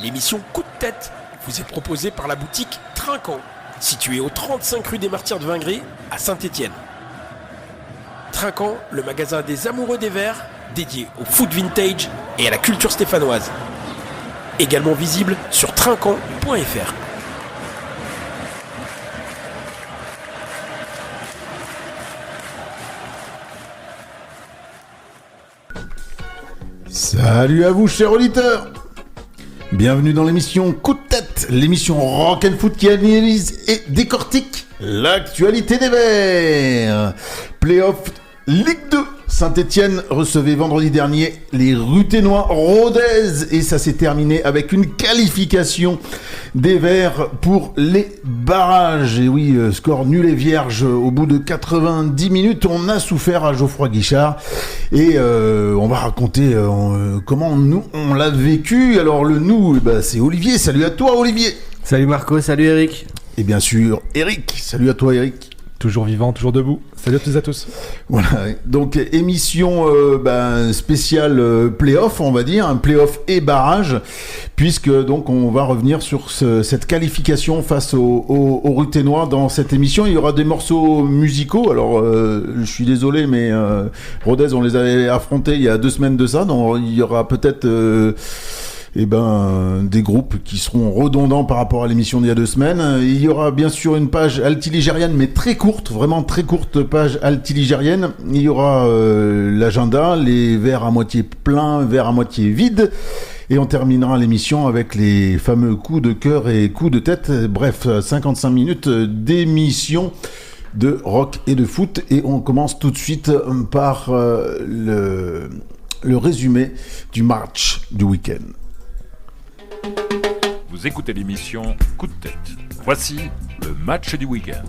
L'émission Coup de tête vous est proposée par la boutique Trinquant, située au 35 rue des Martyrs de Vingré à Saint-Étienne. Trinquant, le magasin des amoureux des verres, dédié au foot vintage et à la culture stéphanoise. Également visible sur trinquant.fr. Salut à vous, chers auditeurs. Bienvenue dans l'émission Coup de tête, l'émission Rock and Foot qui analyse et décortique l'actualité des Verts. Playoff Ligue 2. Saint-Étienne recevait vendredi dernier les Ruténois Rodez et ça s'est terminé avec une qualification des Verts pour les barrages. Et oui, score nul et vierge au bout de 90 minutes. On a souffert à Geoffroy Guichard et on va raconter comment nous on l'a vécu. Alors le nous, c'est Olivier. Salut à toi Olivier. Salut Marco, salut Eric. Et bien sûr Eric. Salut à toi Eric. Toujours vivant, toujours debout. Salut à toutes et à tous. Voilà, donc émission spéciale play-off, on va dire, un play-off et barrage, puisque donc on va revenir sur cette qualification face aux Ruténois dans cette émission. Il y aura des morceaux musicaux, alors je suis désolé, mais Rodez, on les avait affrontés il y a 2 semaines de ça, donc il y aura peut-être... des groupes qui seront redondants par rapport à l'émission d'il y a 2 semaines. Il y aura bien sûr une page altiligérienne, mais très courte, vraiment très courte page altiligérienne. Il y aura l'agenda, les verres à moitié pleins, verres à moitié vides. Et on terminera l'émission avec les fameux coups de cœur et coups de tête. Bref, 55 minutes d'émission de rock et de foot. Et on commence tout de suite par le résumé du match du week-end. Vous écoutez l'émission Coup de tête. Voici le match du week-end.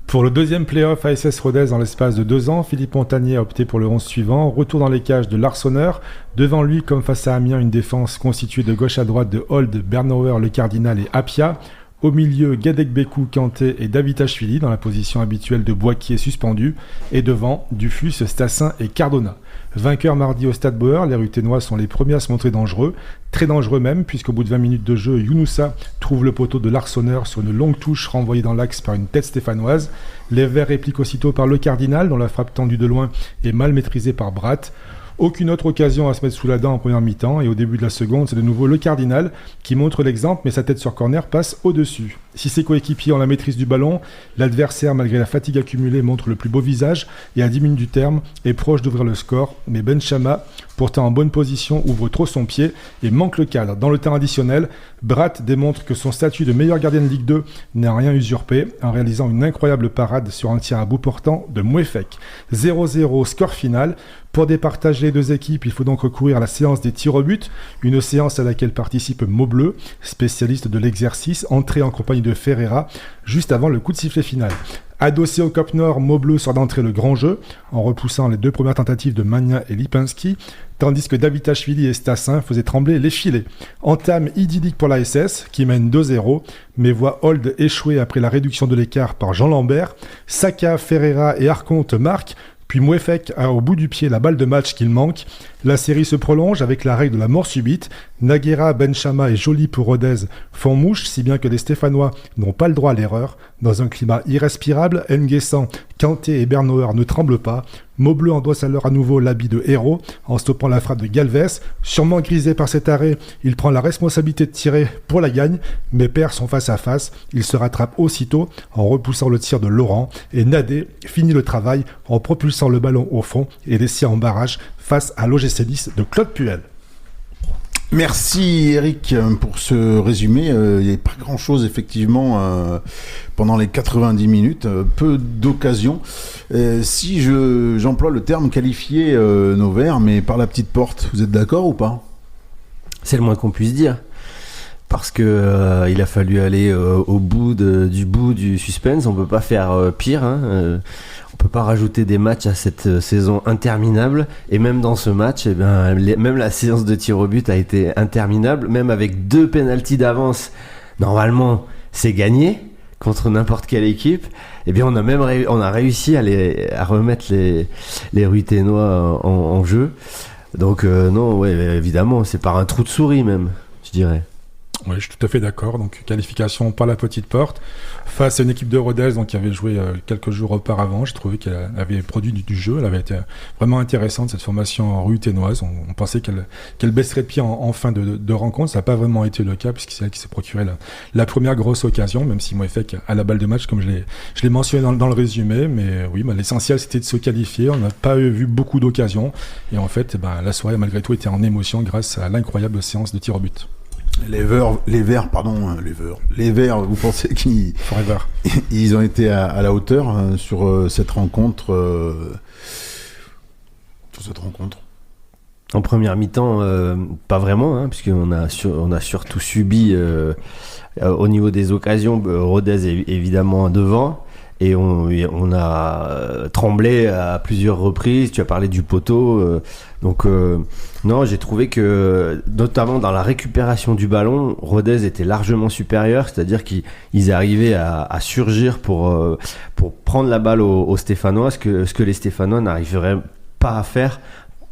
Pour le deuxième play-off ASS Rodez en l'espace de 2 ans, Philippe Montagnier a opté pour le 11 suivant. Retour dans les cages de Larsonneur. Devant lui, comme face à Amiens, une défense constituée de gauche à droite de Hold, Bernauer, Le Cardinal et Apia. Au milieu, Gadekbekou, Kanté et Davitashvili dans la position habituelle de Boakier suspendu. Et devant, Dufus, Stassin et Cardona. Vainqueurs mardi au Stade Bauer, les Ruténois sont les premiers à se montrer dangereux. Très dangereux même, puisqu'au bout de 20 minutes de jeu, Younoussa trouve le poteau de Larsonneur sur une longue touche renvoyée dans l'axe par une tête stéphanoise. Les Verts répliquent aussitôt par Le Cardinal, dont la frappe tendue de loin est mal maîtrisée par Bratt. Aucune autre occasion à se mettre sous la dent en première mi-temps, et au début de la seconde, c'est de nouveau Le Cardinal qui montre l'exemple, mais sa tête sur corner passe au-dessus. Si ses coéquipiers ont la maîtrise du ballon, l'adversaire, malgré la fatigue accumulée, montre le plus beau visage, et à 10 minutes du terme, est proche d'ouvrir le score, mais Benchama, pourtant en bonne position, ouvre trop son pied et manque le cadre. Dans le temps additionnel, Bratt démontre que son statut de meilleur gardien de Ligue 2 n'a rien usurpé, en réalisant une incroyable parade sur un tir à bout portant de Mouefek. 0-0, score final. Pour départager les 2 équipes, il faut donc recourir à la séance des tirs au but, une séance à laquelle participe Maubleu, spécialiste de l'exercice, entré en compagnie de Ferreira, juste avant le coup de sifflet final. Adossé au Cap Nord, Maubleu sort d'entrer le grand jeu, en repoussant les 2 premières tentatives de Magnin et Lipinski, tandis que Davitashvili et Stassin faisaient trembler les filets. Entame idyllique pour la SS, qui mène 2-0, mais voit Hold échouer après la réduction de l'écart par Jean Lambert. Saka, Ferreira et Arconte marquent, puis Mouefek a au bout du pied la balle de match qu'il manque. La série se prolonge avec la règle de la mort subite. Naguera, Benchama et Joly pour Rodez font mouche, si bien que les Stéphanois n'ont pas le droit à l'erreur. Dans un climat irrespirable, Nguessan, Kanté et Bernauer ne tremblent pas. Maubleu endosse alors à nouveau l'habit de héros en stoppant la frappe de Galvez. Sûrement grisé par cet arrêt, il prend la responsabilité de tirer pour la gagne, mais perd son face-à-face. Il se rattrape aussitôt en repoussant le tir de Laurent et Nadé finit le travail en propulsant le ballon au fond et les siens en barrage face à l'OGC Nice de Claude Puel. Merci Eric pour ce résumé. Il n'y a pas grand chose effectivement pendant les 90 minutes, peu d'occasions. Si j'emploie le terme qualifier nos Verts, mais par la petite porte, vous êtes d'accord ou pas ? C'est le moins qu'on puisse dire. Parce que il a fallu aller au bout du suspense. On peut pas faire pire. On peut pas rajouter des matchs à cette saison interminable. Et même dans ce match, même la séance de tir au but a été interminable. Même avec 2 pénaltys d'avance, normalement, c'est gagné contre n'importe quelle équipe. Et bien, on a réussi à remettre les Ruténois en jeu. Donc non, ouais, évidemment, c'est par un trou de souris même, je dirais. Oui, je suis tout à fait d'accord. Donc, qualification par la petite porte face à une équipe de Rodez donc, qui avait joué quelques jours auparavant. J'ai trouvé qu'elle avait produit du jeu. Elle avait été vraiment intéressante, cette formation ruténoise. On pensait qu'elle baisserait de pied en fin de rencontre. Ça n'a pas vraiment été le cas, puisque c'est elle qui s'est procuré la première grosse occasion, même si Moefek a la balle de match, comme je l'ai mentionné dans le résumé. Mais oui, l'essentiel, c'était de se qualifier. On n'a pas vu beaucoup d'occasions. Et en fait, la soirée, malgré tout, était en émotion grâce à l'incroyable séance de tir au but. Les Verts, vous pensez qu'ils Forever. Ils ont été à la hauteur sur cette rencontre En première mi-temps, pas vraiment, hein, puisqu'on a surtout subi au niveau des occasions, Rodez est évidemment devant. Et on a tremblé à plusieurs reprises. Tu as parlé du poteau. Non, j'ai trouvé que, notamment dans la récupération du ballon, Rodez était largement supérieur. C'est-à-dire qu'ils arrivaient à surgir pour prendre la balle aux Stéphanois, ce que les Stéphanois n'arriveraient pas à faire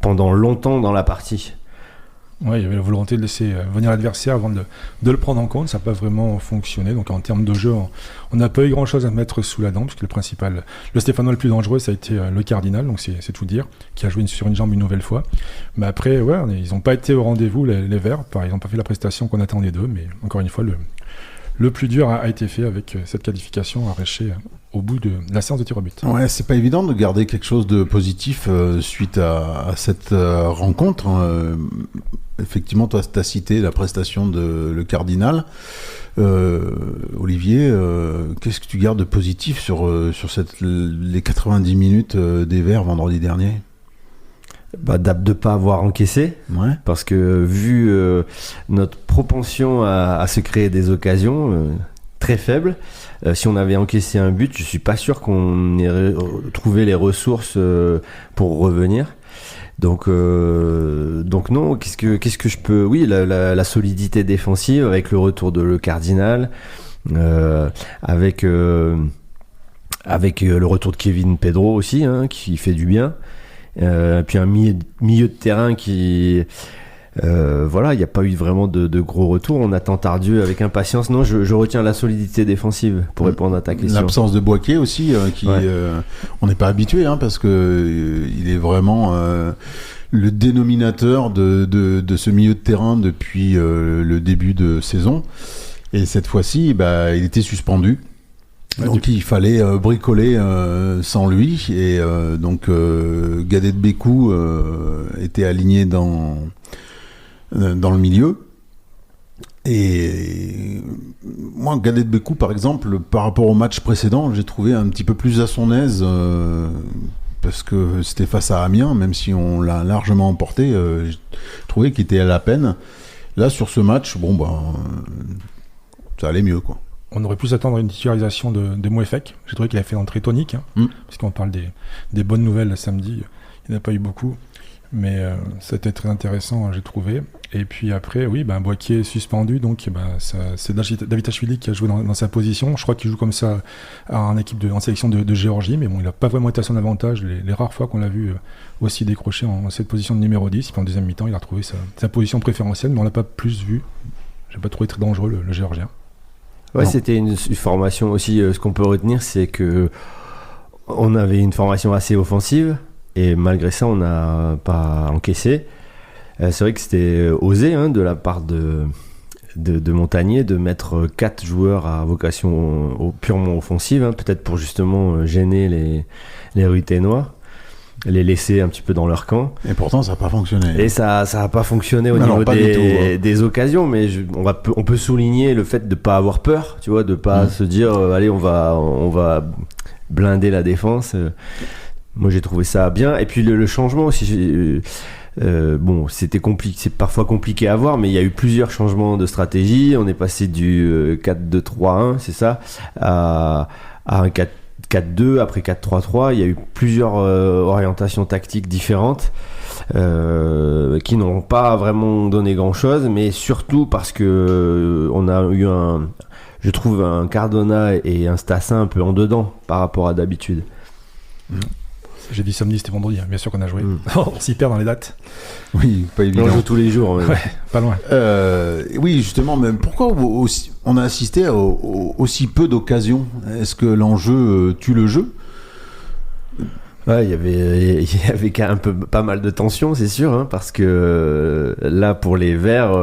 pendant longtemps dans la partie. Ouais, il y avait la volonté de laisser venir l'adversaire avant de le prendre en compte. Ça n'a pas vraiment fonctionné. Donc en termes de jeu, on n'a pas eu grand-chose à mettre sous la dent, puisque le Stéphanois le plus dangereux, ça a été le Cardinal, donc c'est tout dire, qui a joué sur une jambe une nouvelle fois. Mais après, ouais, ils n'ont pas été au rendez-vous, les Verts. Ils n'ont pas fait la prestation qu'on attendait d'eux, mais encore une fois, le plus dur a été fait avec cette qualification arrachée au bout de la séance de tir au but. Ouais, c'est pas évident de garder quelque chose de positif suite à cette rencontre. Effectivement, toi, tu as cité la prestation de le Cardinal. Olivier, qu'est-ce que tu gardes de positif sur les 90 minutes des Verts vendredi dernier ? De ne pas avoir encaissé, ouais. Parce que vu notre propension à se créer des occasions très faibles, si on avait encaissé un but, je suis pas sûr qu'on ait trouvé les ressources pour revenir. Donc non, qu'est-ce que je peux... Oui, la solidité défensive avec le retour de le Cardinal, avec le retour de Kevin Pedro aussi, hein, qui fait du bien. Puis un milieu de terrain qui il n'y a pas eu vraiment de gros retours. On attend Tardieu avec impatience. Non, je retiens la solidité défensive pour répondre à ta question. L'absence de Boaké aussi on n'est pas habitué, hein, parce que il est vraiment le dénominateur de ce milieu de terrain depuis le début de saison, et cette fois-ci il était suspendu. Donc il fallait bricoler sans lui, et donc Gadet Bécou était aligné dans le milieu. Et moi, Gadet Bécou, par exemple, par rapport au match précédent, j'ai trouvé un petit peu plus à son aise, parce que c'était face à Amiens, même si on l'a largement emporté, j'ai trouvé qu'il était à la peine. Là, sur ce match, ça allait mieux, quoi. On aurait pu s'attendre à une titularisation de Moefek. J'ai trouvé qu'il a fait l'entrée tonique, puisqu'on parle des bonnes nouvelles samedi. Il n'y en a pas eu beaucoup, mais c'était très intéressant, j'ai trouvé. Et puis après, oui, Boaké est suspendu, donc c'est Davitashvili qui a joué dans sa position. Je crois qu'il joue comme ça en sélection de Géorgie, mais bon, il n'a pas vraiment été à son avantage les rares fois qu'on l'a vu aussi décrocher en cette position de numéro 10. Puis en deuxième mi-temps, il a retrouvé sa position préférentielle, mais on ne l'a pas plus vu. Je n'ai pas trouvé très dangereux le Géorgien. Ouais, c'était une formation aussi. Ce qu'on peut retenir, c'est que on avait une formation assez offensive, et malgré ça, on n'a pas encaissé. C'est vrai que c'était osé, hein, de la part de Montagnier de mettre 4 joueurs à vocation purement offensive, hein, peut-être pour justement gêner les Ruténois, les laisser un petit peu dans leur camp. Et pourtant, ça n'a pas fonctionné. Et ça n'a pas fonctionné au niveau des occasions, mais on peut souligner le fait de ne pas avoir peur, tu vois, de ne pas se dire allez, on va blinder la défense. Moi, j'ai trouvé ça bien. Et puis le changement aussi, c'était compliqué, c'est parfois compliqué à voir, mais il y a eu plusieurs changements de stratégie. On est passé du 4-2-3-1, c'est ça, à un 4-4-2, après 4-3-3. Il y a eu plusieurs orientations tactiques différentes qui n'ont pas vraiment donné grand-chose, mais surtout parce que on a eu je trouve un Cardona et un Stassin un peu en dedans par rapport à d'habitude. J'ai dit samedi, c'était vendredi, bien sûr qu'on a joué. On s'y perd dans les dates. Oui, pas On évident. joue tous les jours. Ouais, pas loin. Oui, justement, mais pourquoi on a assisté à aussi peu d'occasions? Est-ce que l'enjeu tue le jeu? Ouais, il y avait pas mal de tension, c'est sûr, hein, parce que là, pour les Verts,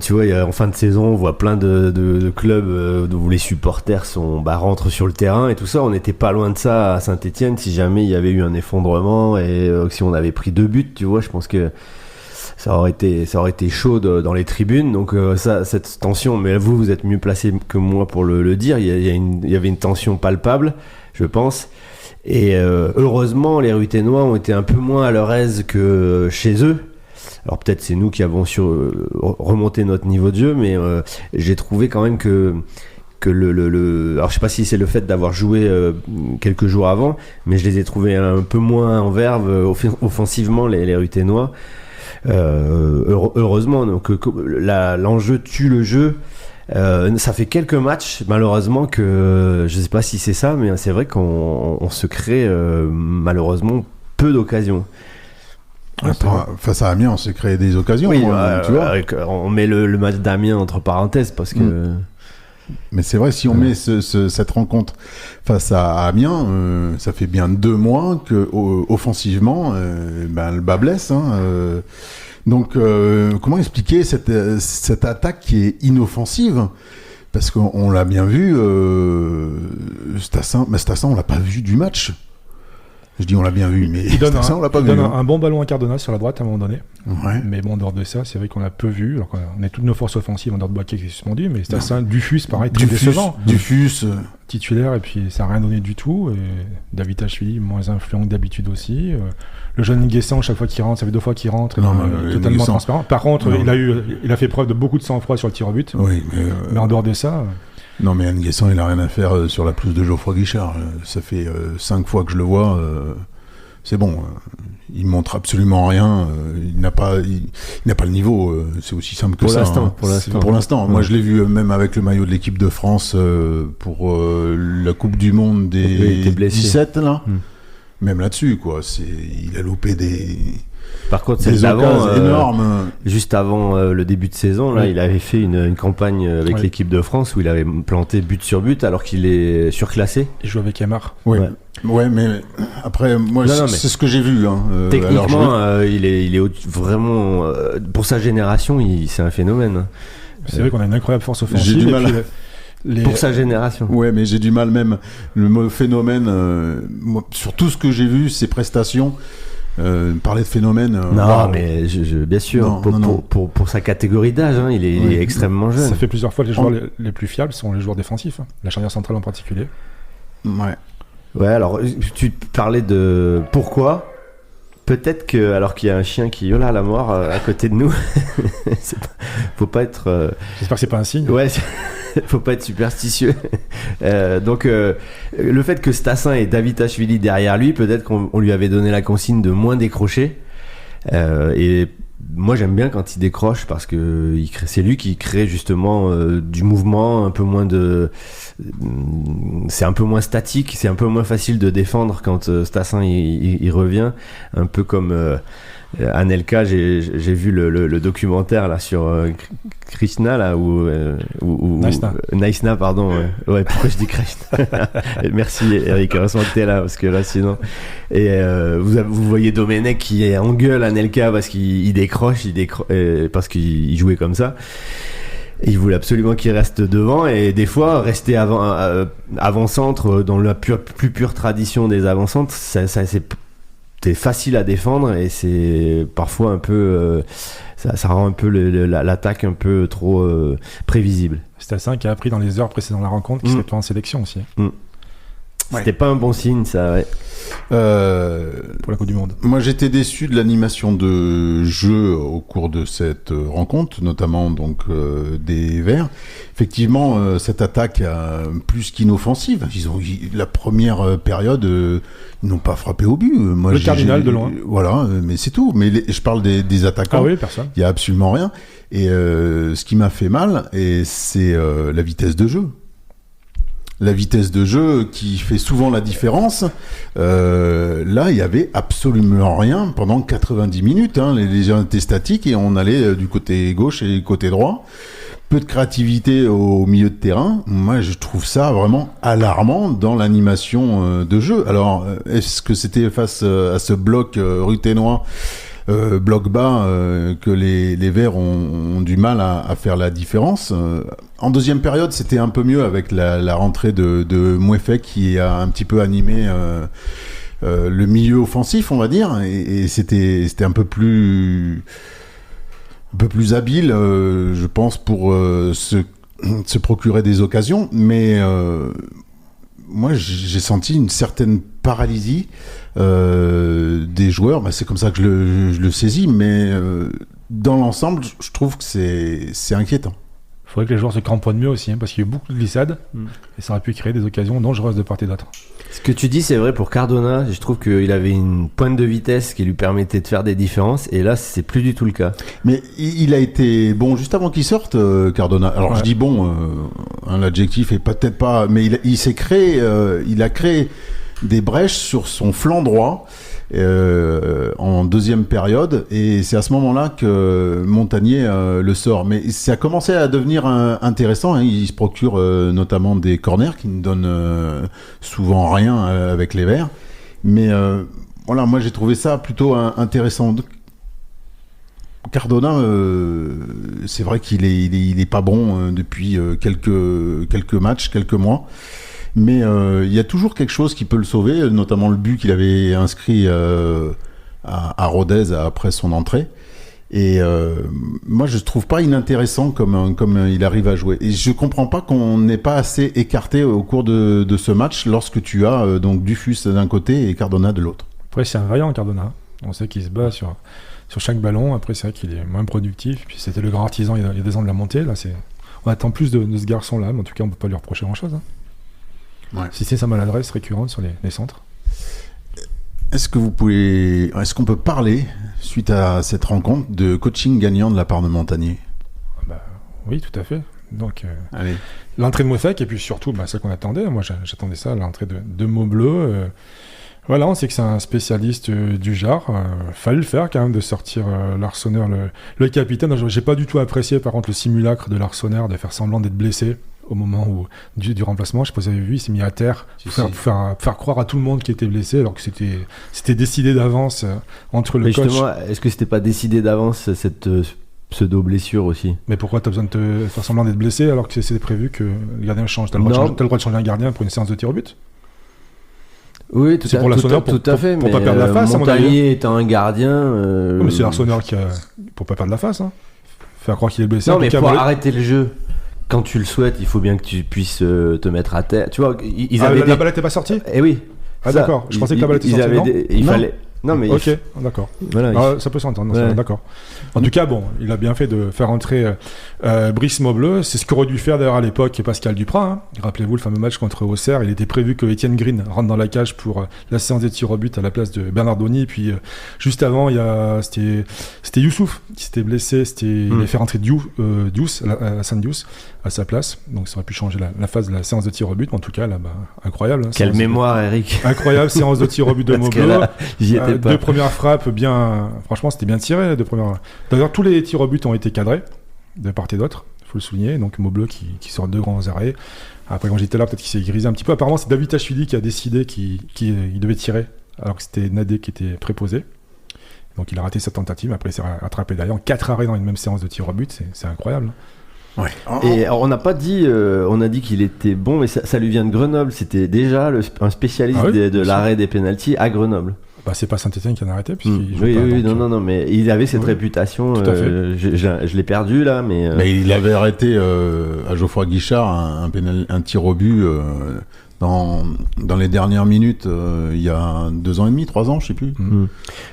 tu vois, en fin de saison, on voit plein de clubs où les supporters rentrent sur le terrain et tout ça. On n'était pas loin de ça à Saint-Etienne si jamais il y avait eu un effondrement et si on avait pris 2 buts, tu vois, je pense que ça aurait été chaud dans les tribunes. Donc cette tension, mais vous êtes mieux placé que moi pour le dire, il y avait une tension palpable, je pense. Et heureusement, les Ruténois ont été un peu moins à leur aise que chez eux. Alors peut-être c'est nous qui avons remonté notre niveau de jeu, mais j'ai trouvé quand même que alors je sais pas si c'est le fait d'avoir joué quelques jours avant, mais je les ai trouvés un peu moins en verve offensivement, les Ruténois. Heureusement, donc l'enjeu tue le jeu. Ça fait quelques matchs malheureusement que je sais pas si c'est ça, mais c'est vrai qu'on se crée malheureusement peu d'occasions. Face à Amiens, on s'est créé des occasions. Oui, tu vois. on met le match d'Amiens entre parenthèses parce que. Mais c'est vrai, si on met cette rencontre face à Amiens, ça fait bien 2 mois que offensivement, le bas blesse. Donc, comment expliquer cette attaque qui est inoffensive? Parce qu'on l'a bien vu, Stassin, on l'a pas vu du match. Je dis on l'a bien vu, mais Stassin, on l'a pas vu. Il donne un bon ballon à Cardona sur la droite à un moment donné. Ouais. Mais bon, en dehors de ça, c'est vrai qu'on a peu vu. Alors, on a toutes nos forces offensives en dehors de Baquet qui est suspendu, mais Stassin, Dufus, pareil, très décevant. Dufus. Titulaire, et puis ça n'a rien donné du tout. Et David Ashvili, moins influent que d'habitude aussi. Le jeune Nguessan, chaque fois qu'il rentre, ça fait 2 fois qu'il rentre, totalement transparent. Par contre, il a fait preuve de beaucoup de sang-froid sur le tir au but. Oui, mais en dehors de ça. Non, mais Nguessan, il a rien à faire sur la pelouse de Geoffroy Guichard. Ça fait 5 fois que je le vois. C'est bon. Il montre absolument rien. Il n'a pas le niveau. C'est aussi simple que ça. Pour l'instant. Moi, je l'ai vu même avec le maillot de l'équipe de France pour la Coupe du Monde des 17 là. Même là-dessus, quoi. Il a loupé des. Par contre, celle d'avant, énorme. Juste avant le début de saison, là, il avait fait une campagne avec l'équipe de France où il avait planté but sur but alors qu'il est surclassé. Il joue avec Aymar. Ouais, mais après, moi, c'est ce que j'ai vu. Techniquement, il est vraiment pour sa génération, c'est un phénomène. C'est vrai qu'on a une incroyable force offensive. J'ai du mal. Pour sa génération. Ouais, mais j'ai du mal même. Le mot phénomène, sur tout ce que j'ai vu, ses prestations. Parler de phénomène. Mais bien sûr, pour sa catégorie d'âge, il est extrêmement jeune. Ça fait plusieurs fois les joueurs les plus fiables sont les joueurs défensifs, la charnière centrale en particulier. Ouais, alors tu parlais de pourquoi. Peut-être que, alors qu'il y a un chien qui hurle à la mort à côté de nous, faut pas être. J'espère que c'est pas un signe. Ouais. Faut pas être superstitieux. Donc le fait que Stassin et David Ashvili derrière lui, peut-être qu'on lui avait donné la consigne de moins décrocher. Et moi j'aime bien quand il décroche parce que c'est lui qui crée justement du mouvement, un peu moins c'est un peu moins statique, c'est un peu moins facile de défendre quand Stassin il revient, un peu comme Anelka. J'ai vu le documentaire là sur Krishna là ou Naïsna, pardon. Ouais, pourquoi je dis Krishna? Merci Eric, heureusement que t'es là parce que là sinon. Et vous voyez Domenech qui engueule Anelka parce qu'il décroche, parce qu'il jouait comme ça. Et il voulait absolument qu'il reste devant, et des fois rester avant-centre dans la plus pure tradition des avant-centres, c'est facile à défendre et c'est parfois un peu ça rend un peu l'attaque un peu trop prévisible. Stassin qui a appris dans les heures précédant la rencontre qu'il serait pas en sélection aussi. C'était pas un bon signe, ça. Pour la Coupe du Monde. Moi, j'étais déçu de l'animation de jeu au cours de cette rencontre, notamment donc des Verts. Effectivement, cette attaque plus qu'inoffensive. La première période, ils n'ont pas frappé au but. Moi, le Cardinal de loin. Voilà, mais c'est tout. Mais je parle des attaquants. Ah oui, personne. Il y a absolument rien. Et ce qui m'a fait mal, c'est la vitesse de jeu. la vitesse de jeu qui fait souvent la différence. Là, il y avait absolument rien pendant 90 minutes. Les gens étaient statiques et on allait du côté gauche et du côté droit. Peu de créativité au milieu de terrain. Moi, je trouve ça vraiment alarmant dans l'animation de jeu. Alors, est-ce que c'était face à ce bloc ruténois, bloc bas, que les Verts ont du mal à faire la différence? En deuxième période, c'était un peu mieux avec la rentrée de Mouefek qui a un petit peu animé le milieu offensif, on va dire, et c'était un peu plus habile, je pense, pour se procurer des occasions. Mais moi, j'ai senti une certaine paralysie des joueurs. C'est comme ça que je le saisis, mais dans l'ensemble, je trouve que c'est inquiétant. Il faudrait que les joueurs se cramponnent mieux aussi, parce qu'il y a eu beaucoup de glissades, et ça aurait pu créer des occasions dangereuses de part et d'autre. Ce que tu dis, c'est vrai pour Cardona. Je trouve qu'il avait une pointe de vitesse qui lui permettait de faire des différences, et là, c'est plus du tout le cas. Mais il a été bon juste avant qu'il sorte, Cardona. Alors je dis bon, l'adjectif est peut-être pas, mais il a créé des brèches sur son flanc droit en deuxième période, et c'est à ce moment-là que Montagnier le sort. Mais ça a commencé à devenir intéressant. Il se procure notamment des corners qui ne donnent souvent rien avec les Verts. Mais voilà, moi j'ai trouvé ça plutôt intéressant. Cardona, c'est vrai qu'il est pas bon depuis quelques matchs, quelques mois. Mais il y a toujours quelque chose qui peut le sauver, notamment le but qu'il avait inscrit à Rodez après son entrée. Et moi, je ne trouve pas inintéressant comme il arrive à jouer. Et je ne comprends pas qu'on n'ait pas assez écarté au cours de ce match lorsque tu as donc Dufus d'un côté et Cardona de l'autre. Après, c'est un vaillant, Cardona. On sait qu'il se bat sur chaque ballon. Après, c'est vrai qu'il est moins productif. Puis c'était le grand artisan il y a 2 ans de la montée. Là, on attend plus de ce garçon-là, mais en tout cas, on ne peut pas lui reprocher grand-chose. Ouais. Si c'est sa maladresse récurrente sur les centres. Est-ce qu'on peut parler, suite à cette rencontre, de coaching gagnant de la part de Montagnier? Oui, tout à fait. Donc, allez. L'entrée de Mouefek, et puis surtout, c'est ce qu'on attendait. Moi, j'attendais ça, l'entrée de Maubleu. Voilà, on sait que c'est un spécialiste du genre. Fallait le faire quand même, de sortir l'Arseneur, le capitaine. J'ai pas du tout apprécié, par contre, le simulacre de l'Arseneur, de faire semblant d'être blessé au moment du remplacement. Je sais pas si vous avez vu, il s'est mis à terre pour faire croire à tout le monde qu'il était blessé, alors que c'était décidé d'avance entre le coach. Justement, est-ce que c'était pas décidé d'avance, cette pseudo-blessure aussi? Mais pourquoi t'as besoin de te faire semblant d'être blessé alors que c'est prévu que le gardien change? T'as le droit de changer un gardien pour une séance de tir au but? Oui, tout à fait. Pour pas perdre la face. Montagnier étant un gardien. Mais c'est l'Arseneur qui a. Pour pas perdre la face. Faire croire qu'il est blessé. Non, mais pour arrêter le jeu, quand tu le souhaites, il faut bien que tu puisses te mettre à terre. Tu vois, la balle n'était pas sortie? Eh oui. D'accord. Je pensais que la balle était sortie. Il fallait. Non, mais ok, d'accord. Voilà, ça peut s'entendre. Ouais. D'accord. En tout cas, bon, il a bien fait de faire entrer Brice Maubleu. C'est ce qu'aurait dû faire d'ailleurs à l'époque Pascal Duprat. Rappelez-vous le fameux match contre Auxerre. Il était prévu que Étienne Green rentre dans la cage pour la séance des tirs au but à la place de Bernardoni. Puis juste avant, c'était Youssouf qui s'était blessé. Il allait faire entrer Diouf, Hassan Diouf à sa place. Donc ça aurait pu changer la phase de la séance de tir au but. Mais en tout cas, là, incroyable. Quelle mémoire, Eric. Incroyable séance de tir au but de Maubleu. Deux premières frappes franchement c'était bien tiré, d'ailleurs tous les tirs au but ont été cadrés de part et d'autre, il faut le souligner. Donc Maubleu qui sort 2 grands arrêts. Après, quand j'étais là, peut-être qu'il s'est grisé un petit peu. Apparemment c'est David Tachvili qui a décidé qu'il devait tirer alors que c'était Nadé qui était préposé, donc il a raté sa tentative. Après il s'est rattrapé derrière en 4 arrêts dans une même séance de tir au but. C'est incroyable. Ouais. Et on n'a pas dit, on a dit qu'il était bon, mais ça lui vient de Grenoble. C'était déjà un spécialiste de l'arrêt des pénaltys à Grenoble. C'est pas Saint-Étienne qui en a arrêté non, mais il avait cette réputation. Tout à fait. Je l'ai perdu là, mais il avait arrêté à Geoffroy Guichard un tir au but dans les dernières minutes il y a 2 ans et demi, 3 ans, je sais plus.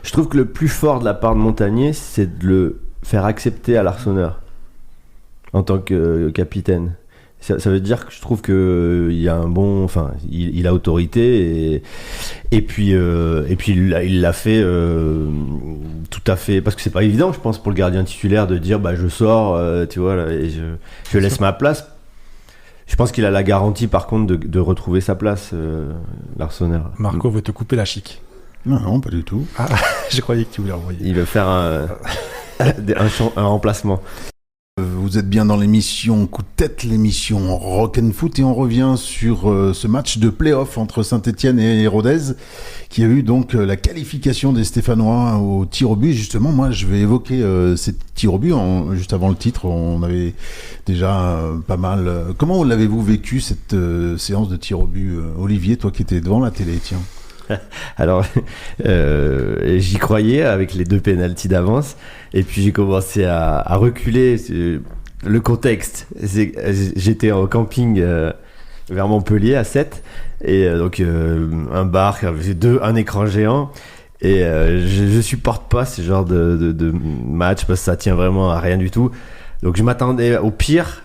Je trouve que le plus fort de la part de Montagnier, c'est de le faire accepter à l'Arseneur en tant que capitaine. Ça veut dire que je trouve qu'il y a un bon, il a autorité et puis il l'a fait tout à fait, parce que c'est pas évident, je pense, pour le gardien titulaire de dire je sors, tu vois là, et je laisse ma place. Je pense qu'il a la garantie, par contre, de retrouver sa place, l'Arsenal. Marco veut te couper la chic. Non, pas du tout. Ah, je croyais que tu voulais envoyer. Il veut faire un remplacement. Vous êtes bien dans l'émission Coup de tête, l'émission Rock and Foot, et on revient sur ce match de play-off entre Saint-Etienne et Rodez, qui a eu donc la qualification des Stéphanois au tir au but. Justement, moi, je vais évoquer ces tirs au but. Juste avant le titre, on avait déjà pas mal... Comment l'avez-vous vécu, cette séance de tir au but, Olivier, toi qui étais devant la télé, tiens? Alors, j'y croyais avec les 2 pénaltys d'avance, et puis j'ai commencé à reculer. Le contexte, j'étais en camping vers Montpellier à 7, et donc un bar, un écran géant, et je supporte pas ce genre de match parce que ça tient vraiment à rien du tout. Donc je m'attendais au pire.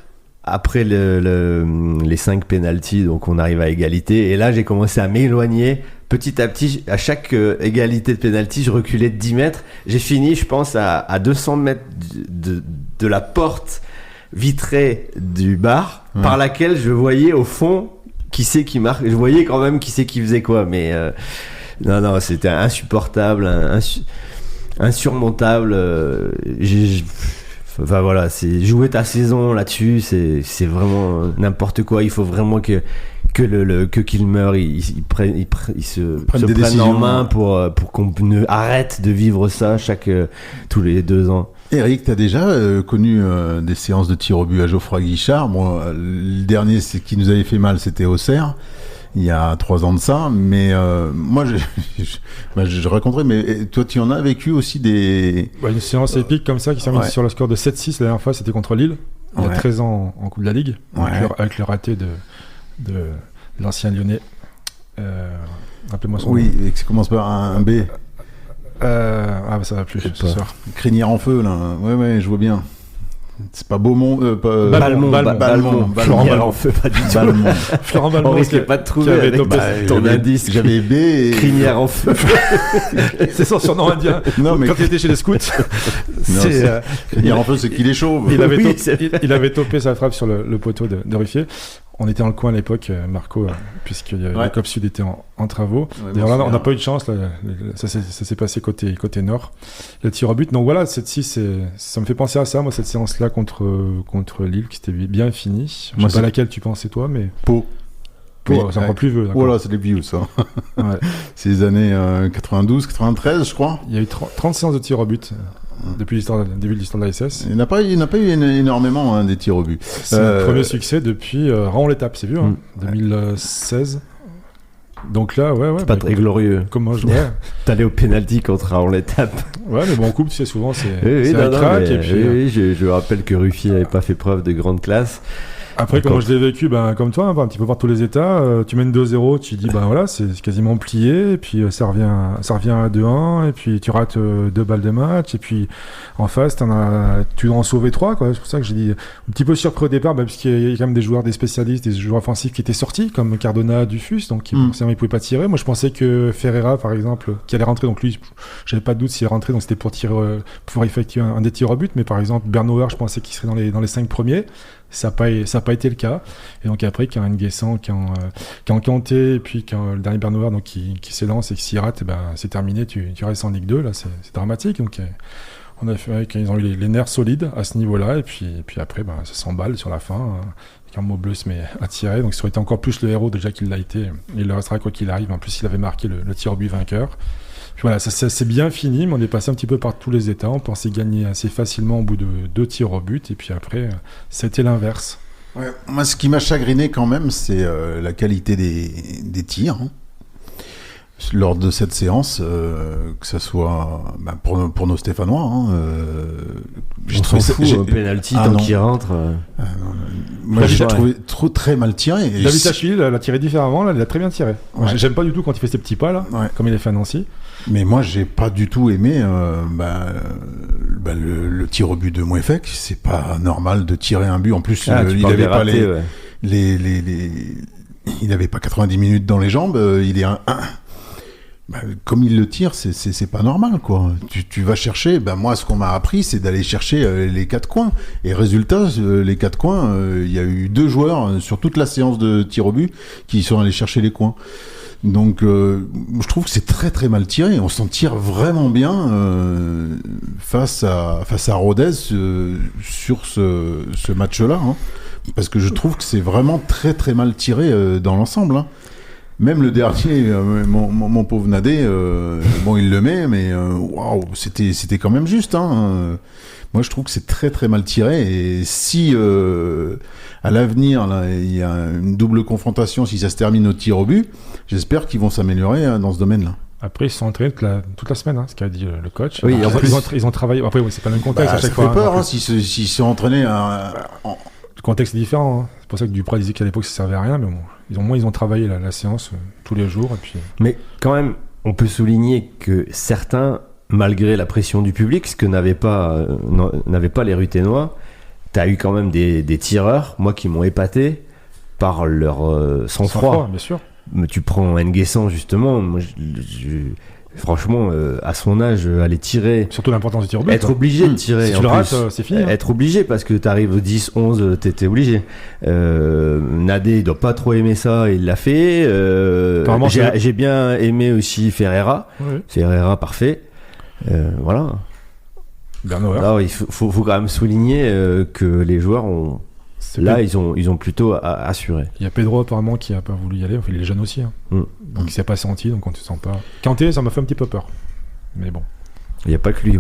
Après les 5 pénaltys, donc on arrive à égalité, et là j'ai commencé à m'éloigner petit à petit. À chaque égalité de pénalty, je reculais de 10 mètres. J'ai fini, je pense, à 200 mètres de la porte vitrée du bar, par laquelle je voyais au fond qui c'est qui marque. Je voyais quand même qui c'est qui faisait quoi, mais non, c'était insupportable, insurmontable. Enfin voilà, c'est jouer ta saison là-dessus, c'est vraiment n'importe quoi. Il faut vraiment que Kilmer il se prenne en main pour qu'on ne arrête de vivre ça tous les 2 ans. Eric, t'as déjà connu des séances de tir au but à Geoffroy Guichard. Bon, le dernier qui nous avait fait mal, c'était Auxerre, il y a 3 ans de ça, mais moi je raconterai, mais toi tu en as vécu aussi des... Une séance épique comme ça qui s'est mise sur le score de 7-6, la dernière fois c'était contre Lille, il y a 13 ans en Coupe de la Ligue, avec le raté de l'ancien Lyonnais. Rappelez-moi son nom. Oui, et que ça commence par un B. Ça va plus ce soir. Crinière en feu là, ouais, je vois bien. C'est pas Beaumont, Balmont. Florent en feu, pas du tout. Florent Balmont, on risquait pas de trouver avec ton indice. J'avais B et... Crinière en feu. C'est son surnom indien. Non, mais quand il était chez les scouts, Crinière en feu, c'est qu'il est chauve. Il avait topé sa frappe sur le poteau de Ruffier. On était dans le coin à l'époque, Marco, puisque le COP Sud était en travaux. D'ailleurs, là, on n'a pas eu de chance. Là, ça s'est passé côté nord. Le tir au but. Donc voilà, ça me fait penser à ça, moi, cette séance-là contre Lille, qui s'était bien finie. Je sais pas laquelle tu pensais, toi, mais... Pau, c'est encore plus vieux. Voilà, c'est les vieux, ça. C'est les années 92, 93, je crois. Il y a eu 30 séances de tir au but. Depuis le début de l'histoire de la SS. Il n'a pas eu énormément des tirs au but. C'est le premier succès depuis Raon l'étape, c'est vu, 2016. Donc là, c'est pas très glorieux. Comment je T'allais au penalty contre Raon l'étape. Ouais, mais bon, en coupe, tu sais, souvent, c'est un crack. Je rappelle que Ruffier n'avait pas fait preuve de grande classe. Après, comment je l'ai vécu, comme toi, un petit peu par tous les états, tu mènes 2-0, tu dis, voilà, c'est quasiment plié, et puis ça revient à 2-1, et puis tu rates 2 balles de match, et puis en face, tu dois en sauver 3, quoi. C'est pour ça que j'ai dit, un petit peu surpris au départ, parce qu'il y a quand même des joueurs, des spécialistes, des joueurs offensifs qui étaient sortis, comme Cardona, Dufus, donc forcément, ils pouvaient pas tirer. Moi, je pensais que Ferreira, par exemple, qui allait rentrer, donc lui, j'avais pas de doute s'il rentrait, donc c'était pour effectuer un des tirs au but, mais par exemple, Bernauer, je pensais qu'il serait dans les 5 premiers. Ça n'a pas été le cas. Et donc après, quand Nguessan, quand Kanté, et puis quand le dernier Bernauer donc, qui s'élance et qui s'y rate, c'est terminé, tu restes en Ligue 2. Là, c'est dramatique. Donc on a fait, ils ont eu les nerfs solides à ce niveau-là. Et puis après, ça s'emballe sur la fin. Quand Maubleu se met à tirer. Donc ça aurait été encore plus le héros déjà qu'il l'a été. Il le restera quoi qu'il arrive. En plus, il avait marqué le tir au but vainqueur. Puis voilà, ça c'est bien fini, mais on est passé un petit peu par tous les états. On pensait gagner assez facilement au bout de 2 tirs au but, et puis après, c'était l'inverse. Ouais, moi, ce qui m'a chagriné quand même, c'est la qualité des tirs. Lors de cette séance, que ce soit pour nos Stéphanois. Je trouve fou, penalty tant qu'il rentre. Moi, j'ai trouvé très mal tiré. David Achille l'a tiré différemment, là, il a très bien tiré. Ouais. J'aime pas du tout quand il fait ses petits pas, là, comme il est fait à Nancy. Mais moi, j'ai pas du tout aimé le tir au but de Mouefek. C'est pas normal de tirer un but. En plus, il avait pas il avait pas 90 minutes dans les jambes. Il est comme il le tire, c'est pas normal, quoi. Tu vas chercher, moi, ce qu'on m'a appris, c'est d'aller chercher les 4 coins. Et résultat, les 4 coins, il y a eu 2 joueurs sur toute la séance de tir au but qui sont allés chercher les coins. Donc, je trouve que c'est très très mal tiré. On s'en tire vraiment bien face à Rodez sur ce match-là, hein. Parce que je trouve que c'est vraiment très très mal tiré dans l'ensemble, hein. Même le dernier, mon pauvre Nadé, il le met, mais waouh, c'était quand même juste, hein. Moi, je trouve que c'est très très mal tiré. Et si à l'avenir, là, il y a une double confrontation, si ça se termine au tir au but, j'espère qu'ils vont s'améliorer dans ce domaine-là. Après, ils se sont entraînés toute la semaine, hein, ce qu'a dit le coach. Oui, en plus, ils ont travaillé. Après, c'est pas le même contexte à chaque ça fois. fait peur, hein, s'ils sont entraînés Le contexte est différent, hein. C'est pour ça que Duprat disait qu'à l'époque ça servait à rien, mais bon, ils ont travaillé la séance tous les jours. Et puis... Mais quand même, on peut souligner que certains, malgré la pression du public, ce que n'avaient pas les Ruténois, t'as eu quand même des tireurs, moi, qui m'ont épaté par leur sang-froid. Bien sûr. Mais tu prends Nguessan, justement, moi, franchement, à son âge, aller tirer... Surtout l'importance du tir au but. Être obligé de tirer. Si tu le rates, c'est fini. Hein. Être obligé, parce que t'arrives au 10, 11, t'es obligé. Nadé, il doit pas trop aimer ça, il l'a fait. J'ai bien aimé aussi Ferreira. Oui. Ferreira, parfait. Voilà. Bernauer. Là, il faut quand même souligner que les joueurs ont... ils ont plutôt assuré. Il y a Pedro apparemment qui a pas voulu y aller. Enfin, il est jeune aussi, hein. Donc il s'est pas senti, donc on ne se sent pas. Kanté, ça m'a fait un petit peu peur. Mais bon. Il n'y a pas que lui.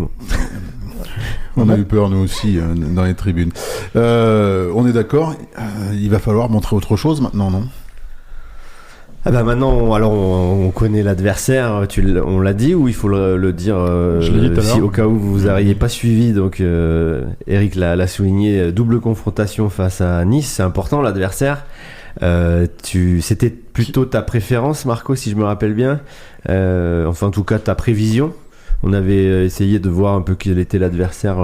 On a eu peur nous aussi dans les tribunes. On est d'accord. Il va falloir montrer autre chose maintenant, non ? Maintenant, on connaît l'adversaire, on l'a dit, ou il faut le dire Je l'ai dit tout à l'heure. au cas où vous n'auriez pas suivi. Donc Eric l'a souligné, double confrontation face à Nice, c'est important l'adversaire. C'était plutôt ta préférence, Marco, si je me rappelle bien, enfin en tout cas ta prévision. On avait essayé de voir un peu quel était l'adversaire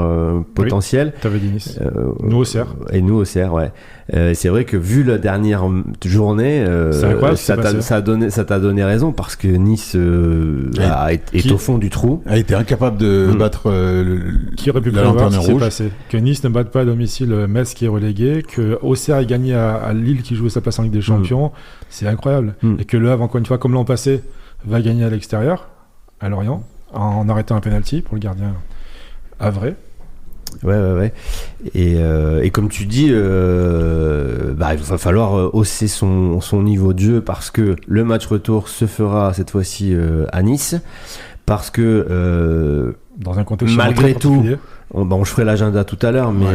potentiel. Oui, t'avais dit Nice. Nous au CR. Et nous au CR, ouais. C'est vrai que vu la dernière journée, ça t'a donné raison, parce que Nice est au fond du trou. A été incapable de battre qui aurait pu prévoir ce qui s'est passé. Que Nice ne batte pas à domicile Metz qui est relégué, que Auxerre ait gagné à Lille qui jouait sa place en Ligue des Champions, c'est incroyable. Et que Le Havre, encore une fois, comme l'an passé, va gagner à l'extérieur, à Lorient, en arrêtant un penalty pour le gardien havrais. Ouais. Et comme tu dis, il va falloir hausser son niveau de jeu, parce que le match retour se fera cette fois-ci à Nice, parce que dans un contexte malgré tout, je ferai l'agenda tout à l'heure, mais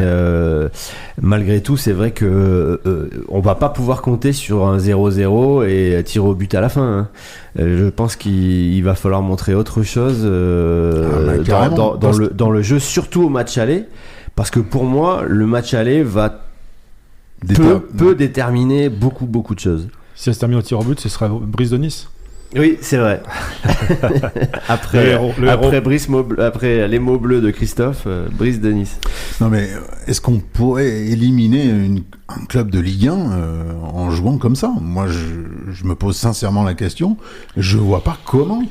malgré tout, c'est vrai que on va pas pouvoir compter sur un 0-0 et tirer au but à la fin, hein. Je pense qu'il va falloir montrer autre chose dans le jeu, surtout au match aller, parce que pour moi, le match aller peut déterminer beaucoup de choses. Si ça se termine au tir au but, ce sera Brice de Nice. Oui, c'est vrai. après les mots bleus de Christophe, Brice de Nice. Non, mais est-ce qu'on pourrait éliminer un club de Ligue 1 en jouant comme ça ? Moi, je me pose sincèrement la question. Je vois pas comment,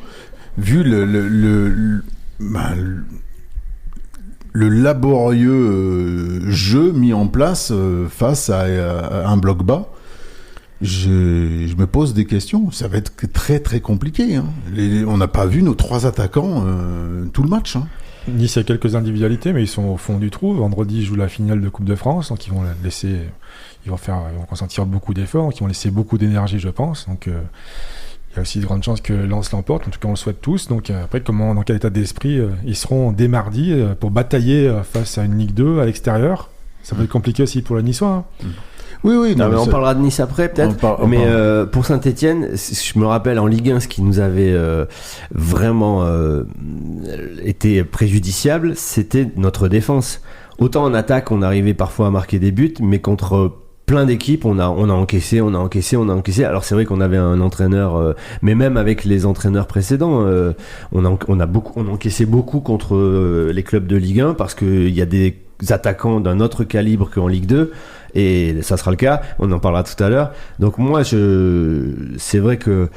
vu le laborieux jeu mis en place face à un bloc bas. Je me pose des questions. Ça va être très très compliqué, hein. On n'a pas vu nos 3 attaquants tout le match, hein. Nice a quelques individualités, mais ils sont au fond du trou. Vendredi, ils jouent la finale de Coupe de France, donc ils vont consentir beaucoup d'efforts, donc ils vont laisser beaucoup d'énergie, je pense. Donc il y a aussi de grandes chances que Lens l'emporte. En tout cas, on le souhaite tous. Donc après, dans quel état d'esprit ils seront dès mardi pour batailler face à une Ligue 2 à l'extérieur. Ça va être compliqué aussi pour les Niçois, hein. Oui. Non, mais on parlera de Nice après, peut-être. Pour Saint-Etienne, je me rappelle en Ligue 1, ce qui nous avait vraiment été préjudiciable, c'était notre défense. Autant en attaque, on arrivait parfois à marquer des buts, mais contre plein d'équipes, on a encaissé. Alors c'est vrai qu'on avait un entraîneur, mais même avec les entraîneurs précédents, on encaissait beaucoup contre les clubs de Ligue 1, parce qu'il y a des attaquants d'un autre calibre qu'en Ligue 2. Et ça sera le cas, on en parlera tout à l'heure. Donc moi, c'est vrai que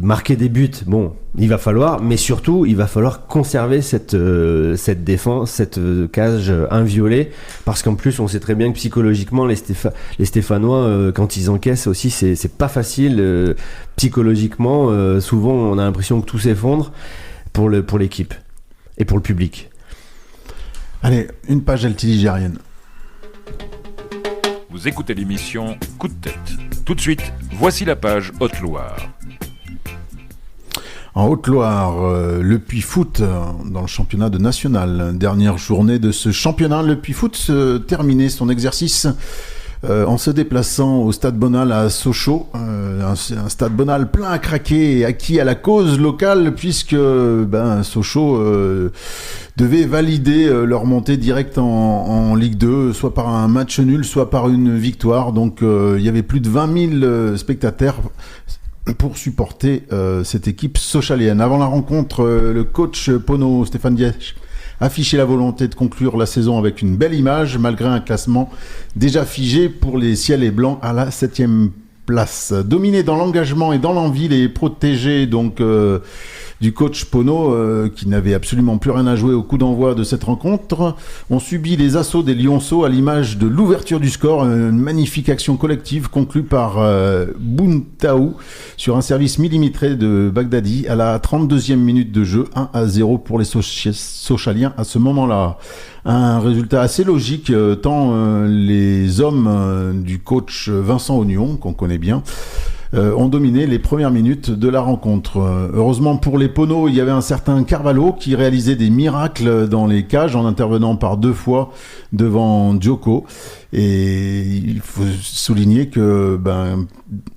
marquer des buts, bon, il va falloir, mais surtout, il va falloir conserver cette défense, cette cage inviolée, parce qu'en plus, on sait très bien que psychologiquement, les Stéphanois, quand ils encaissent aussi, c'est pas facile. Psychologiquement, souvent, on a l'impression que tout s'effondre pour l'équipe et pour le public. Allez, une page altiligérienne. Vous écoutez l'émission Coup de tête. Tout de suite, voici la page Haute-Loire. En Haute-Loire, le Puy-Foot dans le championnat de national. Dernière journée de ce championnat, le Puy-Foot terminait son exercice en se déplaçant au Stade Bonal à Sochaux, un Stade Bonal plein à craquer et acquis à la cause locale, puisque Sochaux devait valider leur montée directe en Ligue 2, soit par un match nul, soit par une victoire. Donc il y avait plus de 20 000 spectateurs pour supporter cette équipe sochalienne. Avant la rencontre, le coach Pono, Stéphane Diech, affichait la volonté de conclure la saison avec une belle image, malgré un classement déjà figé pour les ciels et blancs à la 7e place. Dominé dans l'engagement et dans l'envie, les protégés donc du coach Pono, qui n'avait absolument plus rien à jouer au coup d'envoi de cette rencontre, ont subi les assauts des Lionceaux à l'image de l'ouverture du score, une magnifique action collective conclue par Bountaou sur un service millimétré de Bagdadi à la 32e minute de jeu, 1-0 pour les Sochaliens à ce moment-là. Un résultat assez logique, tant les hommes du coach Vincent Ognon, qu'on connaît bien, ont dominé les premières minutes de la rencontre. Heureusement pour les Poneaux, il y avait un certain Carvalho qui réalisait des miracles dans les cages en intervenant par 2 fois devant Djoko. Et il faut souligner que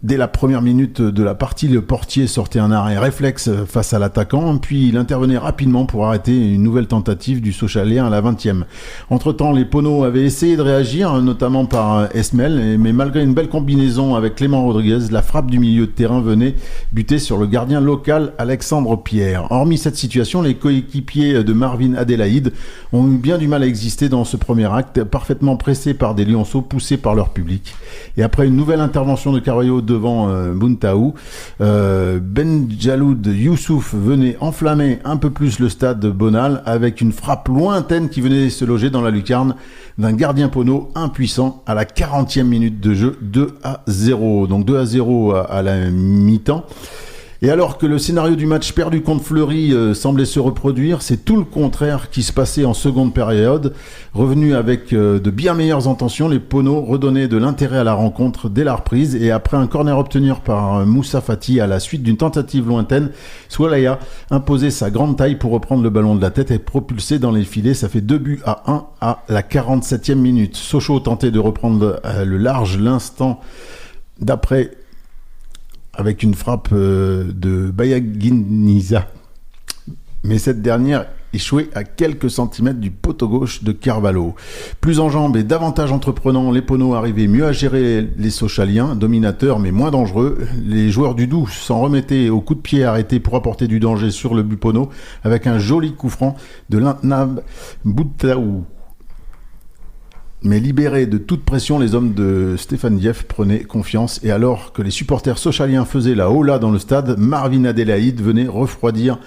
dès la première minute de la partie, le portier sortait un arrêt réflexe face à l'attaquant, puis il intervenait rapidement pour arrêter une nouvelle tentative du Sochalien à la 20e. Entre-temps, les Poneaux avaient essayé de réagir, notamment par Esmel, mais malgré une belle combinaison avec Clément Rodriguez, la frappe du milieu de terrain venait buter sur le gardien local Alexandre Pierre. Hormis cette situation, les coéquipiers de Marvin Adélaïde ont eu bien du mal à exister dans ce premier acte, parfaitement pressés par des Lionceaux poussés par leur public. Et après une nouvelle intervention de Carvalho devant Bountaou, Benjaloud Youssouf venait enflammer un peu plus le stade Bonal avec une frappe lointaine qui venait se loger dans la lucarne d'un gardien Pono impuissant à la 40e minute de jeu, 2-0. Donc 2-0 à la mi-temps. Et alors que le scénario du match perdu contre Fleury semblait se reproduire, c'est tout le contraire qui se passait en seconde période. Revenus avec de bien meilleures intentions, les Poneaux redonnaient de l'intérêt à la rencontre dès la reprise. Et après un corner obtenu par Moussa Fati à la suite d'une tentative lointaine, Swalaya imposait sa grande taille pour reprendre le ballon de la tête et propulser dans les filets. Ça fait 2-1 à la 47e minute. Sochaux tentait de reprendre le large l'instant d'après, avec une frappe de Bayaguiniza. Mais cette dernière échouait à quelques centimètres du poteau gauche de Carvalho. Plus en jambes et davantage entreprenants, les Poneaux arrivaient mieux à gérer les Sochaliens, dominateurs mais moins dangereux. Les joueurs du Doubs s'en remettaient au coup de pied arrêté pour apporter du danger sur le but Pono, avec un joli coup franc de l'Intnab Boutaou. Mais libérés de toute pression, les hommes de Stéphane Dief prenaient confiance. Et alors que les supporters sochaliens faisaient la hola dans le stade, Marvin Adélaïde venait refroidir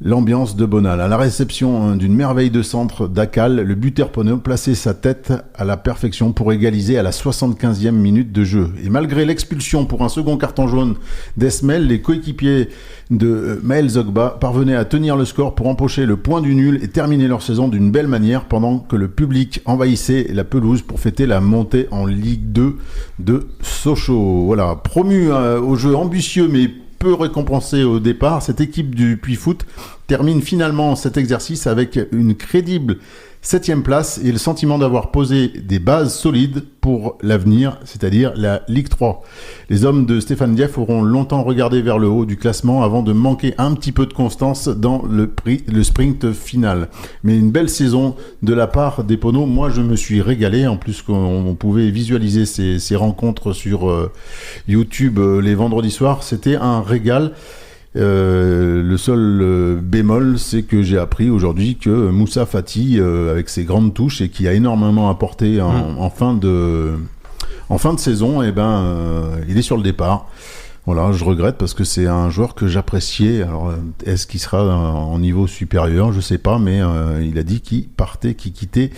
l'ambiance de Bonal. À la réception d'une merveille de centre d'Akal, le buteur Pono plaçait sa tête à la perfection pour égaliser à la 75e minute de jeu. Et malgré l'expulsion pour un second carton jaune d'Esmel, les coéquipiers de Maël Zogba parvenaient à tenir le score pour empocher le point du nul et terminer leur saison d'une belle manière pendant que le public envahissait la pelouse pour fêter la montée en Ligue 2 de Sochaux. Voilà, promu au jeu ambitieux mais peu récompensé au départ, cette équipe du Puy-Foot termine finalement cet exercice avec une crédible 7e place et le sentiment d'avoir posé des bases solides pour l'avenir, c'est-à-dire la Ligue 3. Les hommes de Stéphane Dief auront longtemps regardé vers le haut du classement avant de manquer un petit peu de constance dans le sprint final. Mais une belle saison de la part des Poneaux. Moi, je me suis régalé. En plus, qu'on pouvait visualiser ces rencontres sur YouTube les vendredis soirs. C'était un régal. Le seul bémol, c'est que j'ai appris aujourd'hui que Moussa Fati, avec ses grandes touches et qui a énormément apporté en fin de saison, il est sur le départ. Voilà, je regrette parce que c'est un joueur que j'appréciais. Alors, est-ce qu'il sera en niveau supérieur? Je sais pas, mais il a dit qu'il quittait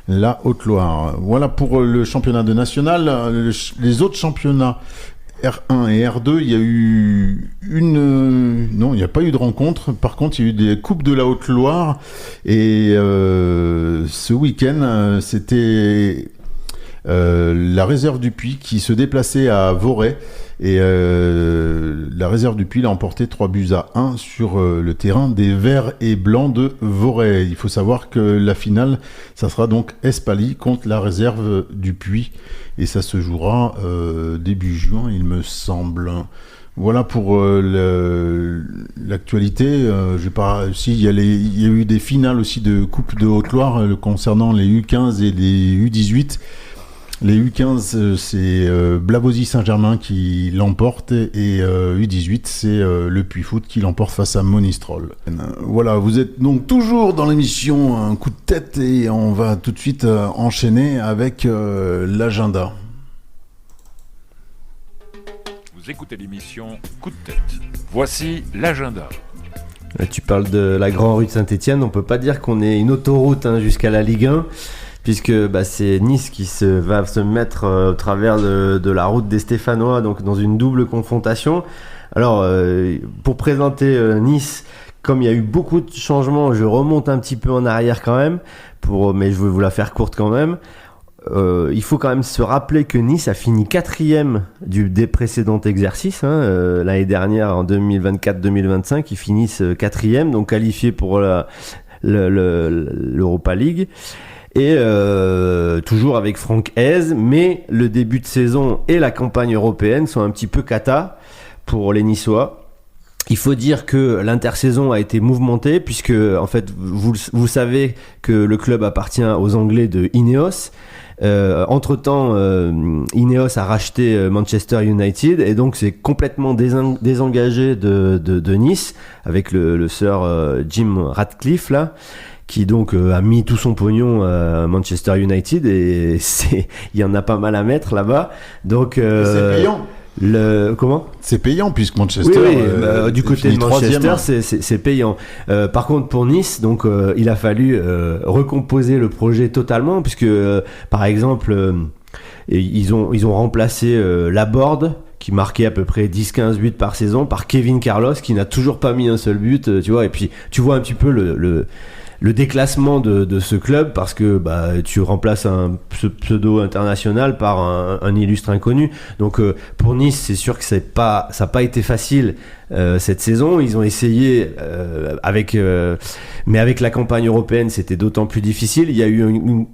la Haute-Loire. Voilà pour le championnat de national. Les autres championnats R1 et R2, il y a eu non, il n'y a pas eu de rencontre. Par contre, il y a eu des coupes de la Haute-Loire. Et ce week-end, c'était la réserve du Puy qui se déplaçait à Voray. Et la réserve du Puy l'a emporté 3-1 sur le terrain des Verts et Blancs de Voray. Il faut savoir que la finale, ça sera donc Espali contre la réserve du Puy. Et ça se jouera début juin, il me semble. Voilà pour l'actualité. Il y a eu des finales aussi de Coupe de Haute-Loire concernant les U15 et les U18. Les U15, c'est Blavozy Saint-Germain qui l'emporte et U18, c'est le Puy Foot qui l'emporte face à Monistrol. Voilà, vous êtes donc toujours dans l'émission Un coup de tête et on va tout de suite enchaîner avec l'agenda. Vous écoutez l'émission Coup de tête. Voici l'agenda. Là, tu parles de la Grand Rue de Saint-Étienne, on peut pas dire qu'on est une autoroute jusqu'à la Ligue 1. Puisque c'est Nice qui va se mettre au travers de la route des Stéphanois, donc dans une double confrontation. Alors, pour présenter Nice, comme il y a eu beaucoup de changements, je remonte un petit peu en arrière quand même, mais je vais vous la faire courte quand même. Il faut quand même se rappeler que Nice a fini 4e des précédents exercices. L'année dernière, en 2024-2025, ils finissent 4e, donc qualifiés pour l'Europa League. Et toujours avec Franck Hez, mais le début de saison et la campagne européenne sont un petit peu cata pour les Niçois. Il faut dire que l'intersaison a été mouvementée puisque en fait vous savez que le club appartient aux Anglais de Ineos. Entre-temps, Ineos a racheté Manchester United et donc c'est complètement désengagé de Nice avec le Sir Jim Ratcliffe là, qui donc a mis tout son pognon à Manchester United et il y en a pas mal à mettre là-bas. Donc c'est payant. Comment ? C'est payant puisque Manchester. Oui, du côté de Manchester, c'est payant. Par contre, pour Nice, donc il a fallu recomposer le projet totalement, puisque par exemple, ils ont remplacé Laborde, qui marquait à peu près 10-15 buts par saison, par Kevin Carlos, qui n'a toujours pas mis un seul but, tu vois. Et puis tu vois un petit peu le déclassement de ce club parce que tu remplaces un pseudo international par un illustre inconnu. Donc pour Nice, c'est sûr que ça n'a pas été facile cette saison. Ils ont essayé mais avec la campagne européenne, c'était d'autant plus difficile. Il y a eu une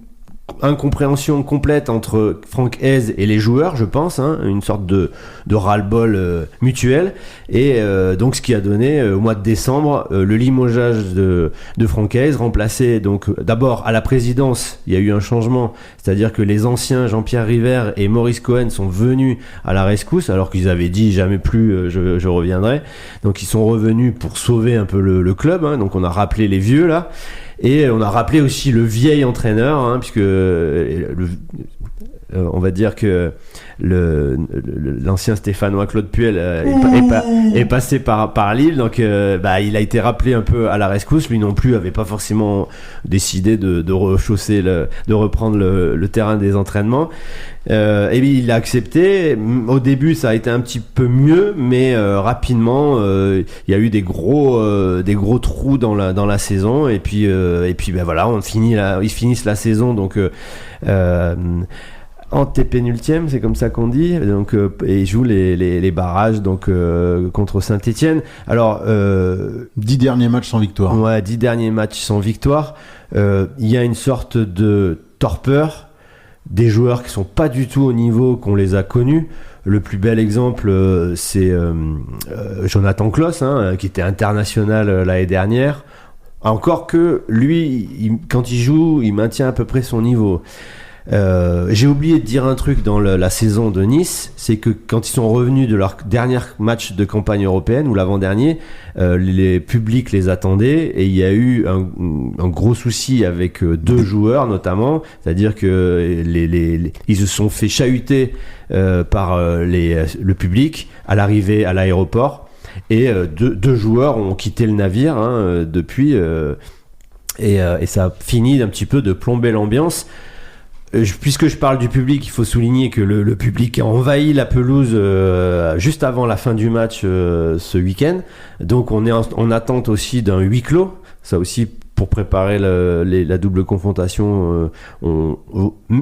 incompréhension complète entre Franck Hez et les joueurs, je pense, une sorte de ras-le-bol mutuel, et donc ce qui a donné au mois de décembre le limogeage de Franck Hez, remplacé donc d'abord à la présidence. Il y a eu un changement, c'est-à-dire que les anciens Jean-Pierre River et Maurice Cohen sont venus à la rescousse alors qu'ils avaient dit jamais plus je reviendrai. Donc ils sont revenus pour sauver un peu le club, donc on a rappelé les vieux là. Et on a rappelé aussi le vieil entraîneur, puisque on va dire que l'ancien Stéphanois Claude Puel est passé par Lille, donc il a été rappelé un peu à la rescousse. Lui non plus avait pas forcément décidé de reprendre le terrain des entraînements. Et puis il a accepté. Au début ça a été un petit peu mieux, mais rapidement il y a eu des gros trous dans la saison, et puis voilà, ils finissent la saison donc antépénultième, c'est comme ça qu'on dit, donc et ils jouent les barrages donc contre Saint-Étienne. Alors 10 derniers matchs sans victoire. Ouais, 10 derniers matchs sans victoire. Il y a une sorte de torpeur des joueurs qui sont pas du tout au niveau qu'on les a connus. Le plus bel exemple, c'est Jonathan Klaus, qui était international l'année dernière. Encore que lui, quand il joue, il maintient à peu près son niveau. J'ai oublié de dire un truc dans la saison de Nice, c'est que quand ils sont revenus de leur dernier match de campagne européenne ou l'avant-dernier, les publics les attendaient et il y a eu un gros souci avec 2 joueurs notamment, c'est-à-dire que ils se sont fait chahuter par le public à l'arrivée à l'aéroport et 2 joueurs ont quitté le navire depuis et ça a fini d'un petit peu de plomber l'ambiance. Puisque je parle du public, il faut souligner que le public a envahi la pelouse juste avant la fin du match ce week-end. Donc on est en attente aussi d'un huis clos. Ça aussi pour préparer la double confrontation.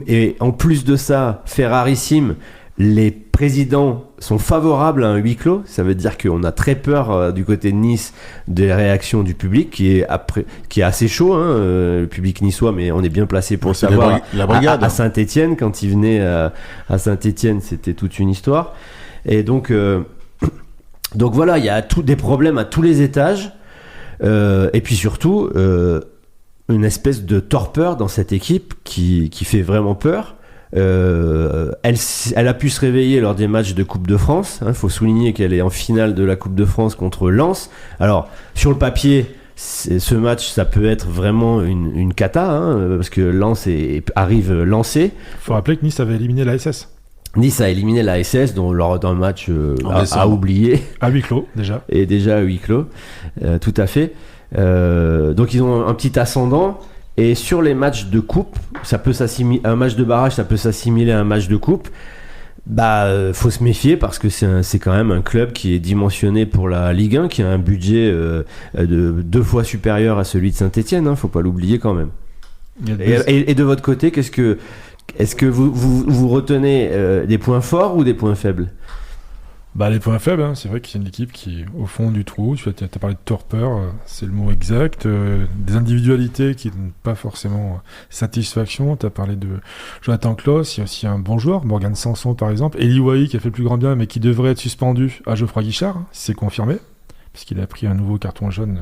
Et en plus de ça, Ferrarissime, les présidents sont favorables à un huis clos. Ça veut dire qu'on a très peur du côté de Nice des réactions du public qui est assez chaud, le public niçois, mais on est bien placé pour le savoir. La brigade. À Saint-Étienne, quand ils venaient à Saint-Étienne, c'était toute une histoire. Et donc voilà, il y a des problèmes à tous les étages. Et puis surtout, une espèce de torpeur dans cette équipe qui fait vraiment peur. Elle a pu se réveiller lors des matchs de Coupe de France. Il faut souligner qu'elle est en finale de la Coupe de France contre Lens. Alors, sur le papier, ce match, ça peut être vraiment une cata, parce que Lens arrive lancé. Il faut rappeler que Nice avait éliminé la SS. Nice a éliminé la SS lors d'un match à oublier. À huis clos, déjà. Et déjà à huis clos, tout à fait. Donc, ils ont un petit ascendant. Et sur les matchs de coupe, un match de barrage, ça peut s'assimiler à un match de coupe. Faut se méfier parce que c'est quand même un club qui est dimensionné pour la Ligue 1, qui a un budget de 2 fois supérieur à celui de Saint-Étienne. Faut pas l'oublier quand même. Et de votre côté, est-ce que vous retenez des points forts ou des points faibles ? Les points faibles, c'est vrai que c'est une équipe qui est au fond du trou. Tu as parlé de torpeur, c'est le mot exact. Des individualités qui ne donnent pas forcément satisfaction. Tu as parlé de Jonathan Klaus, il y a aussi un bon joueur, Morgan Sanson par exemple. Eli Wahi qui a fait le plus grand bien, mais qui devrait être suspendu à Geoffroy Guichard, si c'est confirmé, puisqu'il a pris un nouveau carton jaune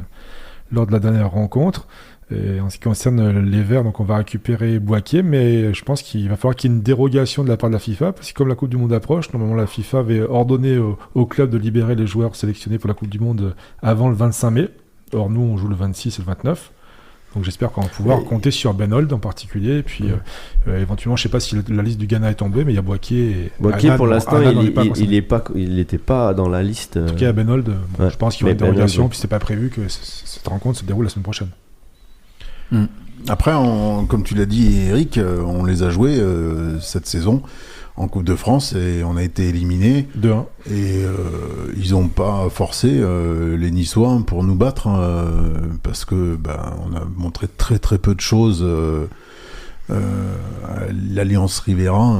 lors de la dernière rencontre. Et en ce qui concerne les Verts, donc on va récupérer Boaké, mais je pense qu'il va falloir qu'il y ait une dérogation de la part de la FIFA, parce que comme la Coupe du Monde approche, normalement la FIFA avait ordonné au club de libérer les joueurs sélectionnés pour la Coupe du Monde avant le 25 mai. Or nous, on joue le 26 et le 29. Donc j'espère qu'on va pouvoir compter sur Ben Holt en particulier. Et puis éventuellement, je ne sais pas si la liste du Ghana est tombée, mais il y a Boaké et Boaké, Annan, pour l'instant, il n'était pas dans la liste. En tout cas, Ben Holt, je pense qu'il y aura une dérogation, Ben Holt, puis c'est pas prévu que cette rencontre se déroule la semaine prochaine. Après, comme tu l'as dit, Eric, on les a joués cette saison en Coupe de France et on a été éliminés 2-1. Et ils n'ont pas forcé les Niçois pour nous battre parce que on a montré très très peu de choses à l'Alliance Riviera.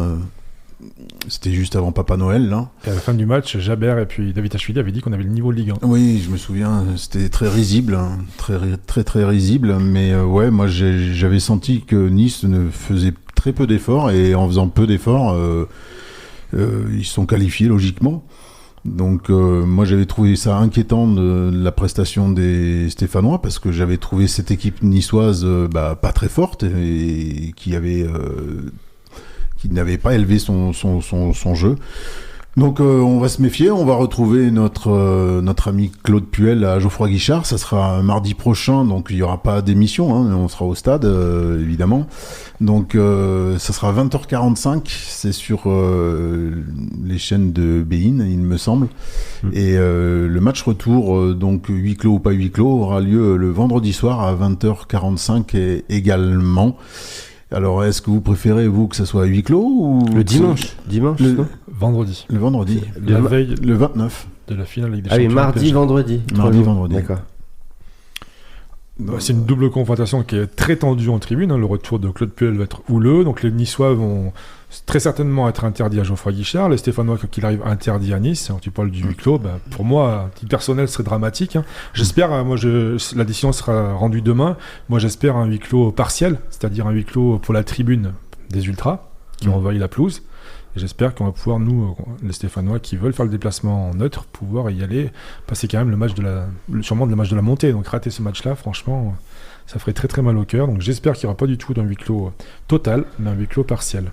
C'était juste avant Papa Noël, là. Et à la fin du match, Jabert et puis David Achvili avaient dit qu'on avait le niveau de Ligue 1. Oui, je me souviens, c'était très risible, très très très risible. Mais moi j'avais senti que Nice ne faisait très peu d'efforts et en faisant peu d'efforts, ils sont qualifiés logiquement. Donc moi j'avais trouvé ça inquiétant de la prestation des Stéphanois parce que j'avais trouvé cette équipe niçoise pas très forte et qui n'avait pas élevé son jeu. Donc on va se méfier, on va retrouver notre ami Claude Puel à Geoffroy Guichard, ça sera mardi prochain, donc il n'y aura pas d'émission, on sera au stade évidemment. Donc ça sera 20h45, c'est sur les chaînes de Bein, il me semble. Et le match retour, donc huis clos ou pas huis clos, aura lieu le vendredi soir à 20h45 également. Alors, est-ce que vous préférez, vous, que ça soit à huis clos ou le dimanche, non Vendredi. Le vendredi. La veille le 29. de la finale Ligue des Champions. Mardi, vendredi. Vendredi. D'accord. C'est une double confrontation qui est très tendue en tribune. Le retour de Claude Puel va être houleux. Donc les Niçois vont très certainement être interdits à Geoffroy Guichard. Les Stéphanois, quand il arrive, interdits à Nice. Alors, tu parles du huis clos. Pour moi, à titre personnel, ce serait dramatique. J'espère, la décision sera rendue demain. Moi, j'espère un huis clos partiel, c'est-à-dire un huis clos pour la tribune des Ultras qui ont envahi la pelouse. Et j'espère qu'on va pouvoir, nous, les Stéphanois qui veulent faire le déplacement neutre, pouvoir y aller, passer quand même sûrement le match de la montée. Donc rater ce match-là, franchement, ça ferait très très mal au cœur. Donc j'espère qu'il n'y aura pas du tout d'un huis clos total, mais un huis clos partiel.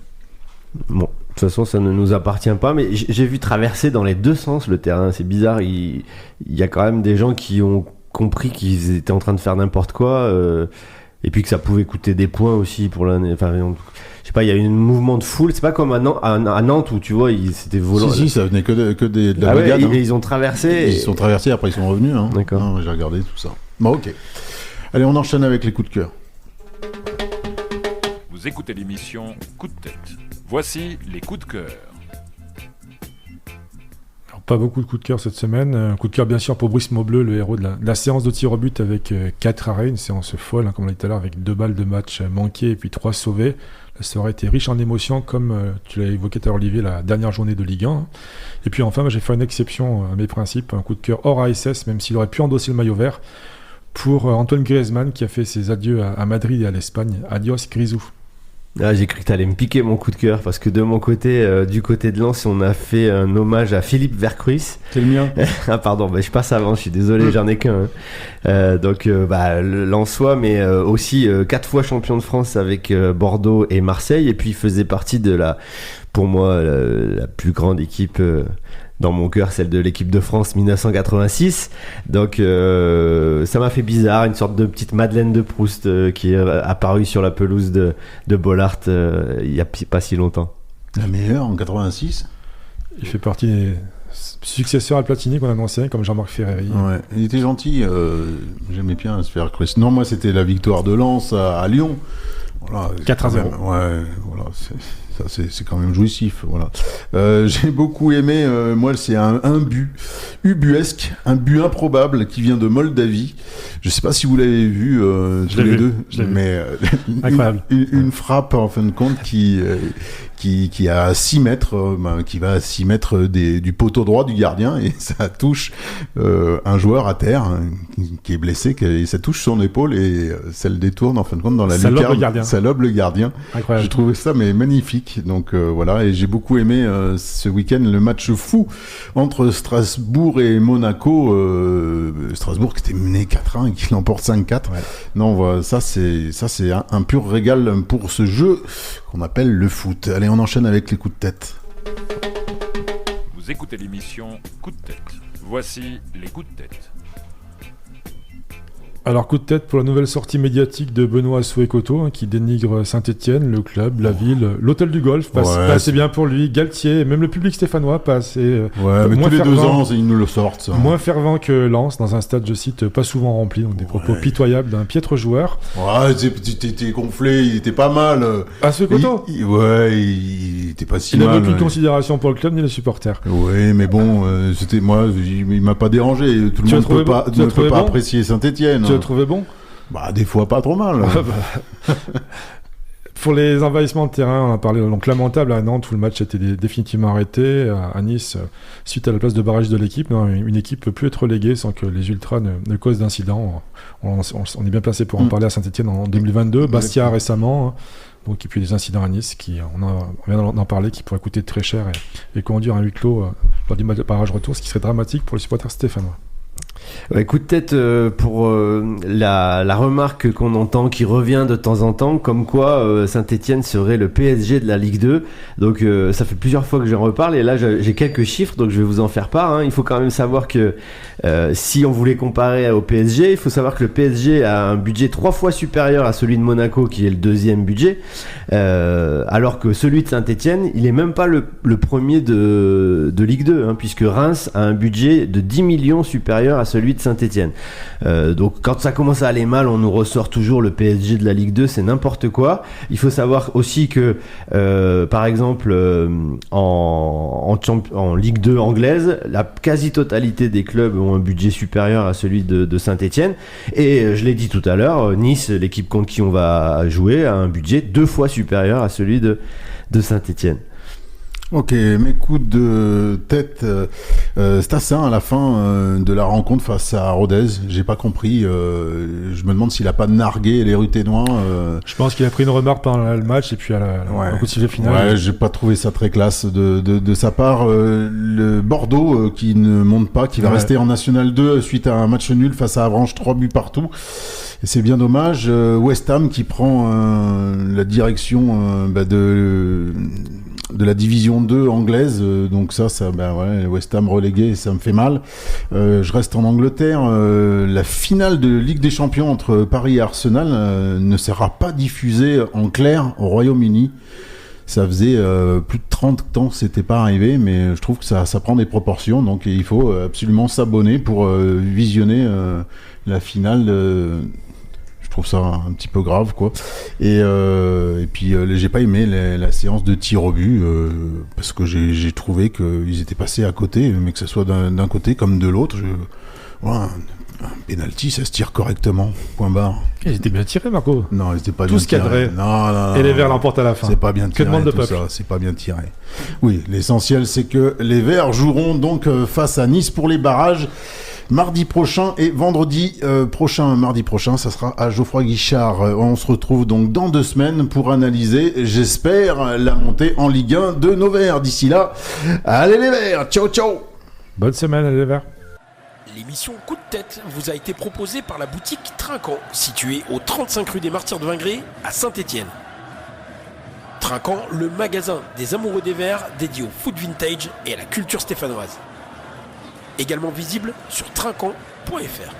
Bon, de toute façon, ça ne nous appartient pas, mais j'ai vu traverser dans les deux sens le terrain. C'est bizarre, il y a quand même des gens qui ont compris qu'ils étaient en train de faire n'importe quoi, et puis que ça pouvait coûter des points aussi pour l'année. Enfin, je sais pas, il y a eu un mouvement de foule. C'est pas comme à Nantes où tu vois, c'était volant. Si, ça venait que de la brigade. Ouais, ils ont traversé. Ils sont traversés, après ils sont revenus. Hein. D'accord. Non, j'ai regardé tout ça. Bon, ok. Allez, on enchaîne avec les coups de cœur. Vous écoutez l'émission Coup de tête. Voici les coups de cœur. Alors, pas beaucoup de coups de cœur cette semaine. Un coup de cœur bien sûr pour Brice Maubleu, le héros de la séance de tir au but avec 4 arrêts, une séance folle, comme on l'a dit tout à l'heure, avec 2 balles de match manquées et puis 3 sauvées. La soirée était riche en émotions, comme tu l'as évoqué tout à l'heure, Olivier, la dernière journée de Ligue 1. Et puis enfin, j'ai fait une exception à mes principes, un coup de cœur hors ASS, même s'il aurait pu endosser le maillot vert, pour Antoine Griezmann qui a fait ses adieux à Madrid et à l'Espagne. Adios Grisou. Ah, j'ai cru que t'allais me piquer mon coup de cœur, parce que de mon côté, du côté de Lens, on a fait un hommage à Philippe Vercruis. C'est le mien. Ah pardon, je passe avant, je suis désolé, j'en ai qu'un. Donc le Lensois, mais aussi 4 fois champion de France avec Bordeaux et Marseille, et puis il faisait partie de pour moi, la plus grande équipe dans mon cœur, celle de l'équipe de France 1986. Donc ça m'a fait bizarre, une sorte de petite Madeleine de Proust qui est apparue sur la pelouse de Bollaert il n'y a pas si longtemps. La meilleure en 86. Il fait partie des successeurs à Platini qu'on annonçait, comme Jean-Marc Ferreri. Ouais, il était gentil, j'aimais bien se faire cruiser. Non, moi c'était la victoire de Lens à Lyon. Voilà, 4-0. Ouais, voilà, c'est quand même jouissif, voilà. J'ai beaucoup aimé, moi c'est un but ubuesque, un but improbable qui vient de Moldavie. Je sais pas si vous l'avez vu tous les deux, mais incroyable. Une frappe en fin de compte qui a 6 mètres, qui va à 6 mètres du poteau droit du gardien, et ça touche un joueur à terre qui est blessé, et ça touche son épaule et ça le détourne en fin de compte dans la lucarne. Ça lobe le gardien. Incroyable. J'ai trouvé ça magnifique. Donc voilà, et j'ai beaucoup aimé ce week-end le match fou entre Strasbourg et Monaco. Strasbourg qui était mené 4-1 et qui l'emporte 5-4. Ouais. Non, voilà, ça c'est un pur régal pour ce jeu qu'on appelle le foot. Allez, on enchaîne avec les coups de tête. Vous écoutez l'émission Coup de tête. Voici les coups de tête. Alors, coup de tête pour la nouvelle sortie médiatique de Benoît Souékoto, qui dénigre Saint-Etienne, le club, la ville, l'hôtel du golf. Pas assez bien pour lui. Galtier, et même le public stéphanois, pas assez. Mais tous les 2 ans, ils nous le sortent. Ça. Moins fervent que Lens, dans un stade, je cite, pas souvent rempli. Donc des propos pitoyables d'un piètre joueur. Ouais, t'es gonflé, il était pas mal. À Souékoto il était pas si mal. Il n'avait aucune considération pour le club ni les supporters. Oui, mais bon, c'était moi, il m'a pas dérangé. Tout le monde ne peut pas apprécier Saint-Etienne. Tu l'as trouvé bon ? Bah, des fois pas trop mal. Pour les envahissements de terrain, on a parlé donc lamentable à Nantes où le match était définitivement arrêté, à Nice suite à la place de barrage de l'équipe. Une équipe peut plus être reléguée sans que les ultras ne causent d'incidents. On est bien placé pour en parler à Saint-Etienne en 2022. Bastia récemment. Donc, et puis des incidents à Nice, on vient d'en parler, qui pourraient coûter très cher et conduire à un huis clos lors du barrage retour, ce qui serait dramatique pour les supporters stéphanois. Coup de tête pour la remarque qu'on entend qui revient de temps en temps, comme quoi Saint-Etienne serait le PSG de la Ligue 2. Donc ça fait plusieurs fois que j'en reparle, et là j'ai quelques chiffres, donc je vais vous en faire part. Il faut quand même savoir que si on voulait comparer au PSG, il faut savoir que le PSG a un budget 3 fois supérieur à celui de Monaco, qui est le 2e budget, alors que celui de Saint-Etienne, il est même pas le premier de Ligue 2, puisque Reims a un budget de 10 millions supérieur à celui de Saint-Etienne. Donc quand ça commence à aller mal, on nous ressort toujours le PSG de la Ligue 2, c'est n'importe quoi. Il faut savoir aussi que par exemple en Ligue 2 anglaise, la quasi-totalité des clubs ont un budget supérieur à celui de Saint-Etienne, et je l'ai dit tout à l'heure, Nice, l'équipe contre qui on va jouer, a un budget 2 fois supérieur à celui de Saint-Etienne. Ok, mes coups de tête, Stassin à la fin de la rencontre face à Rodez, j'ai pas compris. Je me demande s'il a pas nargué les Ruténois. Je pense qu'il a pris une remarque pendant le match et puis au coup de sifflet final. Ouais, j'ai pas trouvé ça très classe de sa part. Le Bordeaux qui ne monte pas, qui va rester en National 2 suite à un match nul face à Avranches, 3 buts partout. Et c'est bien dommage. West Ham qui prend la direction de la division 2 anglaise, donc West Ham relégué, ça me fait mal. Je reste en Angleterre. La finale de Ligue des Champions entre Paris et Arsenal ne sera pas diffusée en clair au Royaume-Uni. Ça faisait plus de 30 ans que c'était pas arrivé, mais je trouve que ça prend des proportions, donc il faut absolument s'abonner pour visionner la finale. Je trouve ça un petit peu grave, quoi. Et puis j'ai pas aimé la séance de tir au but parce que j'ai trouvé qu'ils étaient passés à côté, mais que ce soit d'un côté comme de l'autre. Un penalty, ça se tire correctement. Point barre. Ils étaient bien tirés, Marco. Non, ils étaient pas Tous bien tirés. cadrés. Non. Et les Verts l'emportent à la fin. C'est pas bien tiré. Que demande de tout peuple. ça, c'est pas bien tiré. Oui, l'essentiel c'est que les Verts joueront donc face à Nice pour les barrages. Mardi prochain et vendredi mardi prochain, ça sera à Geoffroy Guichard. On se retrouve donc dans 2 semaines pour analyser, j'espère, la montée en Ligue 1 de nos Verts. D'ici là, allez les Verts, ciao ciao. Bonne semaine, allez les Verts. L'émission Coup de tête vous a été proposée par la boutique Trinquant, située au 35 rue des Martyrs de Vingré à Saint-Étienne. Trinquant, le magasin des amoureux des Verts dédié au foot vintage et à la culture stéphanoise. Également visible sur trinquant.fr.